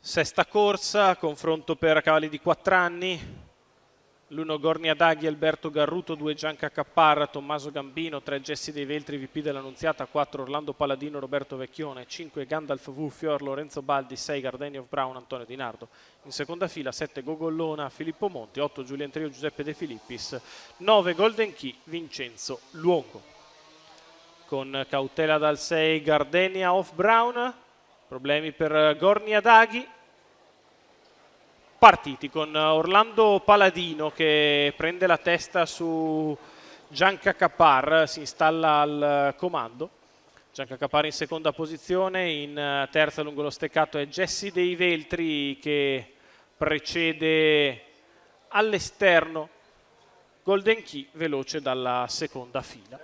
Sesta corsa, confronto per cavalli di 4 anni. L'1 Gorniadaghi, Alberto Garruto, 2 Gianca Cappar, Tommaso Gambino, 3 Gessi dei Veltri, VP dell'Annunziata, 4 Orlando Paladino, Roberto Vecchione, 5 Gandalf V, Fior, Lorenzo Baldi, 6 Gardenia of Brown, Antonio Di Nardo. In seconda fila 7 Gogollona, Filippo Monti, 8 Giulien Trio, Giuseppe De Filippis, 9 Golden Key, Vincenzo Luongo. Con cautela dal 6 Gardenia of Brown, problemi per Gorniadaghi. Partiti con Orlando Paladino che prende la testa su Gianca Cappar, si installa al comando. Gianca Cappar in seconda posizione, in terza lungo lo steccato è Gessi dei Veltri che precede all'esterno Golden Key, veloce dalla seconda fila.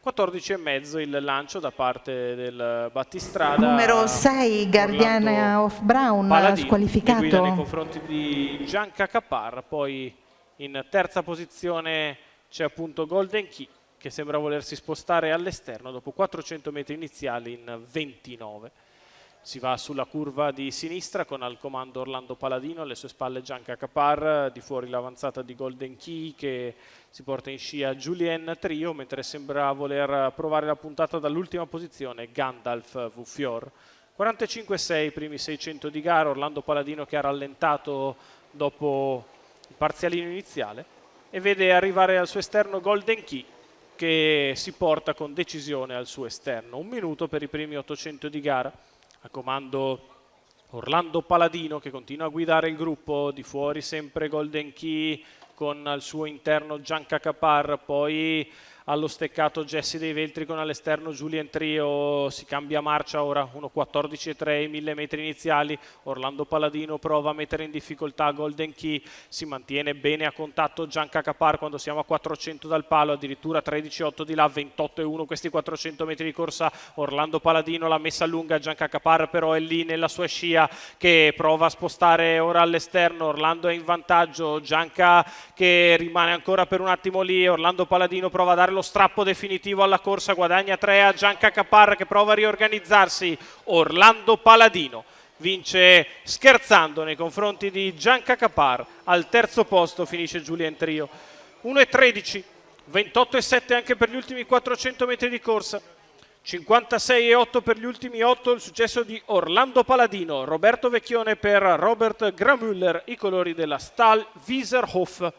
14,5 il lancio da parte del battistrada. Numero 6 Gardenia of Brown, Paladino, squalificato. guida nei confronti di Gianca Cappar. Poi in terza posizione c'è appunto Golden Key che sembra volersi spostare all'esterno dopo 400 metri iniziali in 29. Si va sulla curva di sinistra con al comando Orlando Paladino, alle sue spalle Gianca Cappar, di fuori l'avanzata di Golden Key che si porta in scia Giulien Trio, mentre sembra voler provare la puntata dall'ultima posizione Gandalf V Fior. 45,6 i primi 600 di gara, Orlando Paladino che ha rallentato dopo il parzialino iniziale e vede arrivare al suo esterno Golden Key che si porta con decisione al suo esterno. 1 minuto per i primi 800 di gara. A comando Orlando Paladino che continua a guidare il gruppo, di fuori sempre Golden Key con al suo interno Gianca Cappar, poi allo steccato Gessi dei Veltri con all'esterno Giulien Trio, si cambia marcia ora, 1.14,3 i 1000 metri iniziali, Orlando Paladino prova a mettere in difficoltà Golden Key, si mantiene bene a contatto Gianca Cappar quando siamo a 400 dal palo, addirittura 13,8 di là, 28,1 questi 400 metri di corsa, Orlando Paladino l'ha messa lunga, Gianca Cappar però è lì nella sua scia che prova a spostare ora all'esterno, Orlando è in vantaggio, Gianca che rimane ancora per un attimo lì, Orlando Paladino prova a dare lo strappo definitivo alla corsa, guadagna 3 a Gianca Cappar che prova a riorganizzarsi. Orlando Paladino vince scherzando nei confronti di Gianca Cappar, al terzo posto finisce Giulien Trio. 1,13, 28,7 anche per gli ultimi 400 metri di corsa. 56,8 per gli ultimi 8 il successo di Orlando Paladino. Roberto Vecchione per Robert Gramüller, i colori della Stahl Wieserhof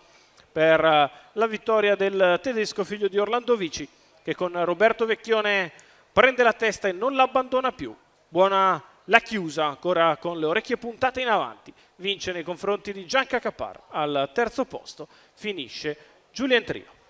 per la vittoria del tedesco figlio di Orlando Vici che con Roberto Vecchione prende la testa e non l'abbandona più. Buona la chiusa ancora con le orecchie puntate in avanti, vince nei confronti di Gianca Cappar. Al terzo posto finisce Giulien Trio.